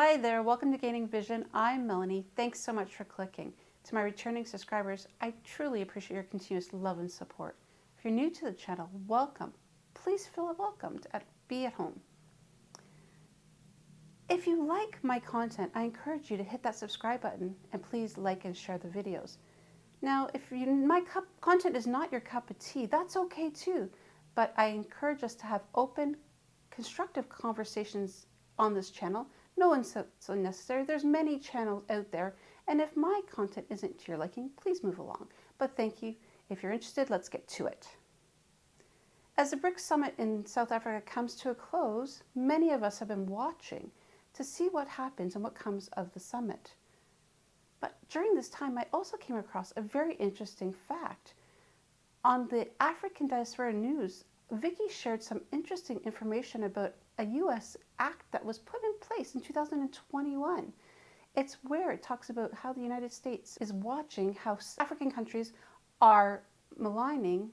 Hi there, welcome to Gaining Vision. I'm Melanie. Thanks so much for clicking. To my returning subscribers, I truly appreciate your continuous love and support. If you're new to the channel, welcome. Please feel welcomed and be at home. If you like my content, I encourage you to hit that subscribe button and please like and share the videos. Now, if my content is not your cup of tea, that's okay too, but I encourage us to have open, constructive conversations on this channel. No one's so necessary. There's many channels out there, and if my content isn't to your liking, please move along. But thank you. If you're interested, let's get to it. As the BRICS summit in South Africa comes to a close, many of us have been watching to see what happens and what comes of the summit. But during this time, I also came across a very interesting fact. On the AfricanDiasporaNews, Vicky shared some interesting information about a U.S. act that was put in place in 2021. It's where it talks about how the United States is watching how African countries are maligning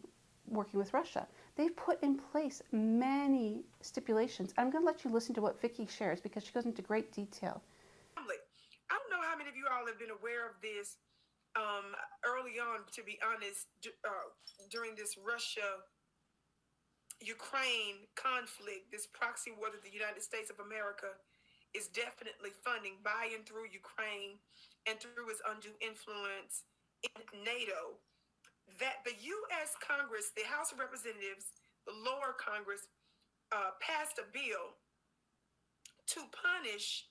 working with Russia. They've put in place many stipulations. I'm going to let you listen to what Vicky shares because she goes into great detail. I don't know how many of you all have been aware of this early on, to be honest, during this Russia-Ukraine conflict, this proxy war that the United States of America is definitely funding by and through Ukraine and through its undue influence in NATO, that the U.S. Congress, the House of Representatives, the lower Congress, passed a bill to punish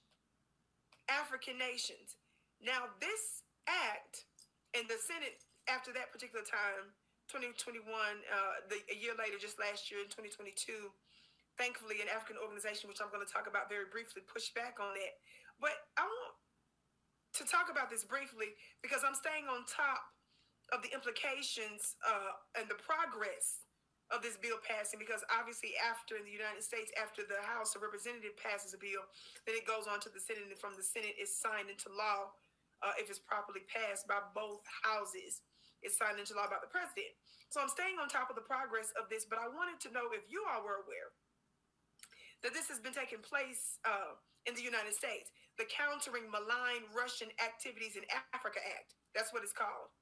African nations. Now, this act in the Senate after that particular time, 2021, a year later, just last year in 2022, thankfully an African organization, which I'm going to talk about very briefly, pushed back on that. But I want to talk about this briefly because I'm staying on top of the implications and the progress of this bill passing, because obviously after in the United States, after the House of Representatives passes a bill, then it goes on to the Senate, and from the Senate it's signed into law if it's properly passed by both houses. It's signed into law by the president. So I'm staying on top of the progress of this, but I wanted to know if you all were aware that this has been taking place in the United States. The Countering Malign Russian Activities in Africa Act, that's what it's called,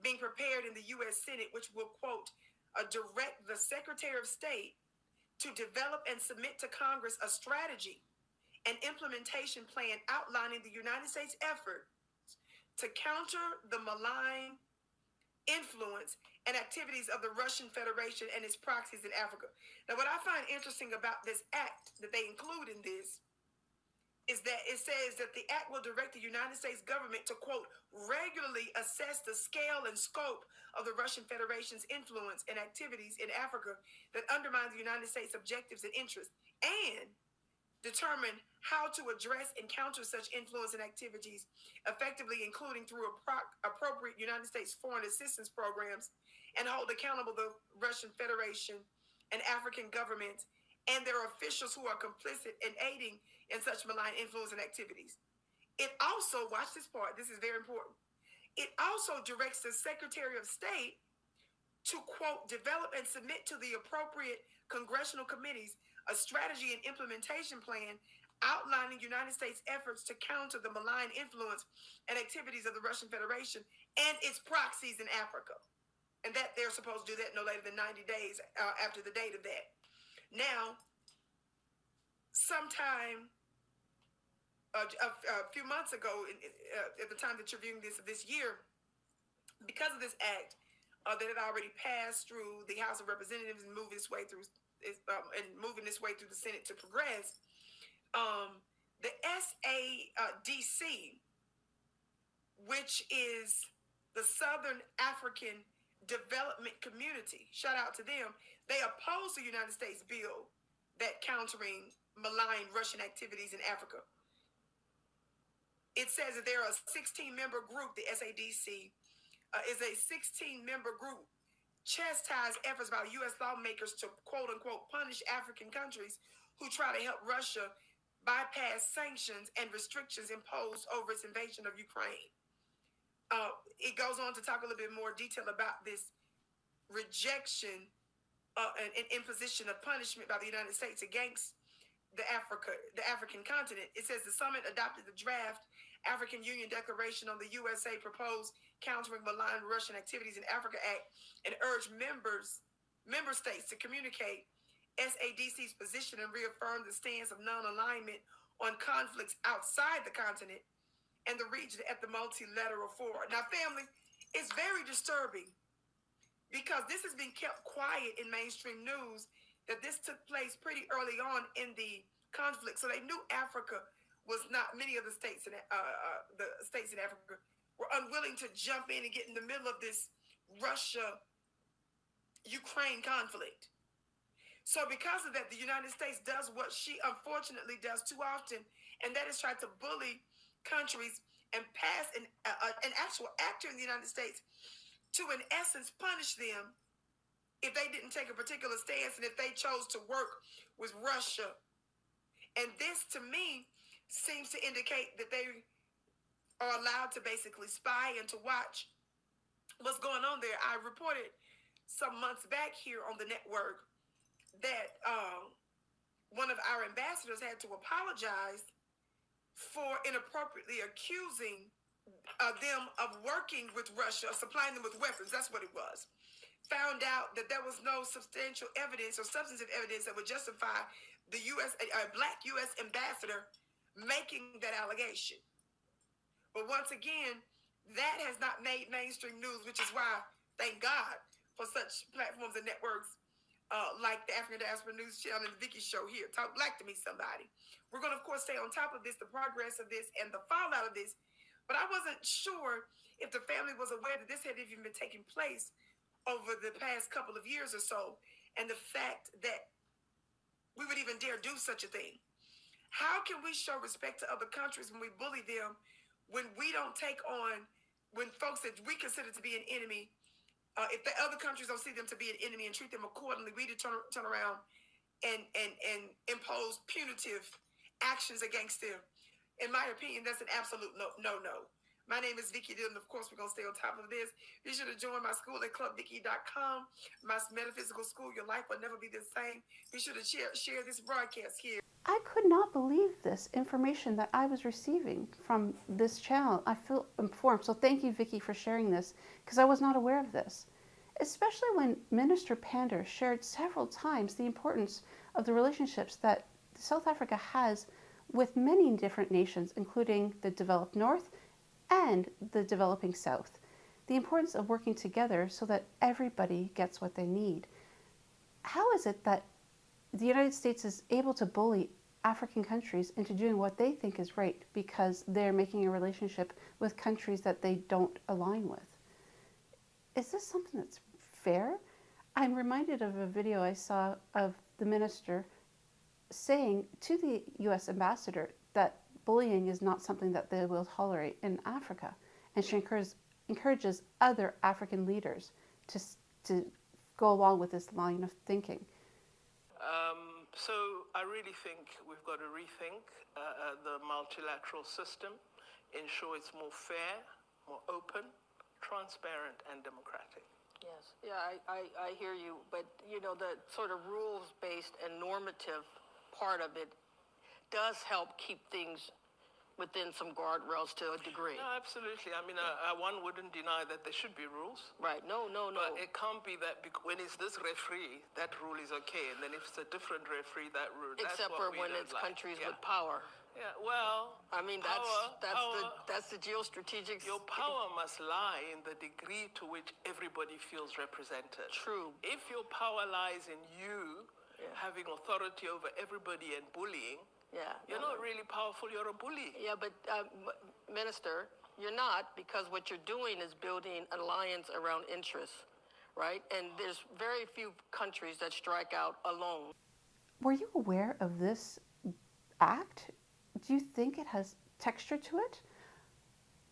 being prepared in the U.S. Senate, which will, quote, direct the Secretary of State to develop and submit to Congress a strategy and implementation plan outlining the United States effort to counter the malign influence and activities of the Russian Federation and its proxies in Africa. Now, what I find interesting about this act that they include in this is that it says that the act will direct the United States government to, quote, regularly assess the scale and scope of the Russian Federation's influence and activities in Africa that undermine the United States objectives and interests, and determine how to address and counter such influence and activities effectively, including through appropriate United States foreign assistance programs, and hold accountable the Russian Federation and African governments and their officials who are complicit in aiding in such malign influence and activities. It also, watch this part, this is very important, it also directs the Secretary of State to, quote, develop and submit to the appropriate congressional committees a strategy and implementation plan outlining United States efforts to counter the malign influence and activities of the Russian Federation and its proxies in Africa. And that they're supposed to do that no later than 90 days after the date of that. Now, sometime a few months ago, at the time that you're viewing this year, because of this act that had already passed through the House of Representatives and moving its way through the Senate to progress, the SADC, which is the Southern African Development Community, shout out to them, they oppose the United States bill that countering malign Russian activities in Africa. It says that there are a 16-member group. The SADC is a 16-member group chastise efforts by U.S. lawmakers to, quote-unquote, punish African countries who try to help Russia bypass sanctions and restrictions imposed over its invasion of Ukraine. It goes on to talk a little bit more detail about this rejection and imposition of punishment by the United States against the African continent. It says the summit adopted the draft African Union Declaration on the USA proposed countering malign Russian activities in Africa Act and urged member states to communicate SADC's position and reaffirm the stance of non-alignment on conflicts outside the continent and the region at the multilateral forum. Now, family, it's very disturbing because this has been kept quiet in mainstream news that this took place pretty early on in the conflict. So they knew Africa was not, many of the states in Africa were unwilling to jump in and get in the middle of this Russia-Ukraine conflict. So because of that, the United States does what she unfortunately does too often, and that is try to bully countries and pass an actual actor in the United States to, in essence, punish them if they didn't take a particular stance and if they chose to work with Russia. And this, to me, seems to indicate that they are allowed to basically spy and to watch what's going on there. I reported some months back here on the network that one of our ambassadors had to apologize for inappropriately accusing them of working with Russia, or supplying them with weapons. That's what it was. Found out that there was no substantial evidence or substantive evidence that would justify the black U.S. ambassador making that allegation. But once again, that has not made mainstream news, which is why, thank God, for such platforms and networks like the African Diaspora News channel and the Vicky Show here. Talk Black to Me, somebody. We're going to, of course, stay on top of this, the progress of this, and the fallout of this. But I wasn't sure if the family was aware that this had even been taking place over the past couple of years or so, and the fact that we would even dare do such a thing. How can we show respect to other countries when we bully them, when we don't take on, when folks that we consider to be an enemy, if the other countries don't see them to be an enemy and treat them accordingly, we turn around and impose punitive actions against them? In my opinion, that's an absolute no. My name is Vicky Dillon. Of course, we're going to stay on top of this. Be sure to join my school at clubvicky.com, my metaphysical school. Your life will never be the same. Be sure to share this broadcast here. I could not believe this information that I was receiving from this channel. I feel informed. So thank you, Vicky, for sharing this, because I was not aware of this. Especially when Minister Pander shared several times the importance of the relationships that South Africa has with many different nations, including the developed North and the developing South. The importance of working together so that everybody gets what they need. How is it that the United States is able to bully African countries into doing what they think is right because they're making a relationship with countries that they don't align with? Is this something that's fair? I'm reminded of a video I saw of the minister saying to the U.S. ambassador that bullying is not something that they will tolerate in Africa. And she encourages other African leaders to go along with this line of thinking. So I really think we've got to rethink the multilateral system, ensure it's more fair, more open, transparent, and democratic. Yes, yeah, I hear you, but you know, the sort of rules-based and normative part of it does help keep things within some guardrails to a degree. No, absolutely. I mean, one wouldn't deny that there should be rules. Right, no. But it can't be that when it's this referee, that rule is okay, and then if it's a different referee, that rule, except for when it's countries with power. Yeah, well, I mean, that's the geostrategic. Your power must lie in the degree to which everybody feels represented. True. If your power lies in you having authority over everybody and bullying, you're not really powerful, you're a bully. Yeah, but Minister, you're not, because what you're doing is building an alliance around interests, right? And there's very few countries that strike out alone. Were you aware of this act? Do you think it has texture to it?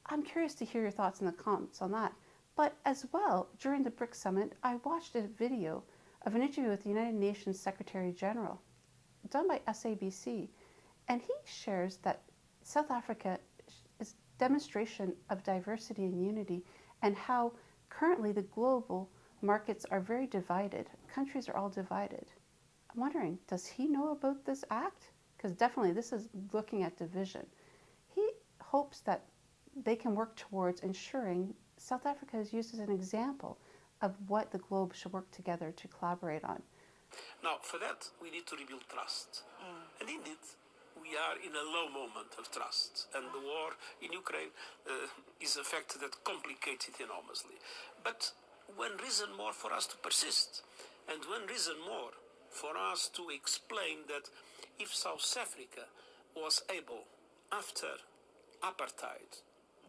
I'm curious to hear your thoughts in the comments on that. But as well, during the BRICS Summit, I watched a video of an interview with the United Nations Secretary General done by SABC. And he shares that South Africa is a demonstration of diversity and unity, and how currently the global markets are very divided. Countries are all divided. I'm wondering, does he know about this act? because definitely this is looking at division. He hopes that they can work towards ensuring South Africa is used as an example of what the globe should work together to collaborate on. Now, for that, we need to rebuild trust. And indeed, we are in a low moment of trust. And the war in Ukraine is a factor that complicates it enormously. But one reason more for us to persist, and one reason more for us to explain that if South Africa was able, after apartheid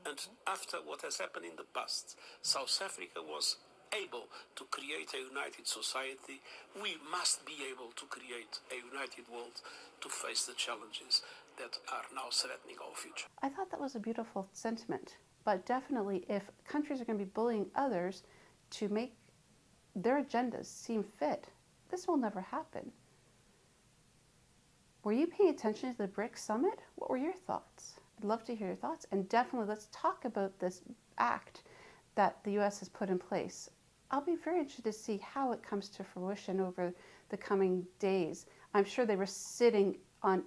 and after what has happened in the past, South Africa was able to create a united society, we must be able to create a united world to face the challenges that are now threatening our future. I thought that was a beautiful sentiment, but definitely if countries are going to be bullying others to make their agendas seem fit, this will never happen. Were you paying attention to the BRICS summit? What were your thoughts? I'd love to hear your thoughts, and definitely let's talk about this act that the US has put in place. I'll be very interested to see how it comes to fruition over the coming days. I'm sure they were sitting on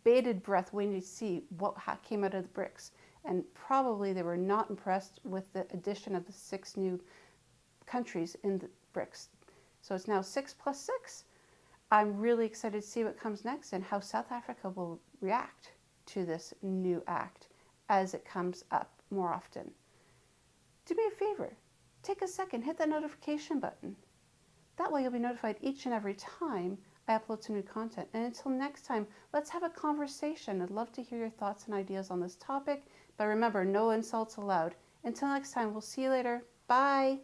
bated breath waiting to see what came out of the BRICS, and probably they were not impressed with the addition of the 6 new countries in the BRICS. So it's now 6 plus 6. I'm really excited to see what comes next and how South Africa will react to this new act as it comes up more often. Do me a favor, take a second, hit that notification button. That way you'll be notified each and every time I upload some new content. And until next time, let's have a conversation. I'd love to hear your thoughts and ideas on this topic, but remember, no insults allowed. Until next time, we'll see you later. Bye.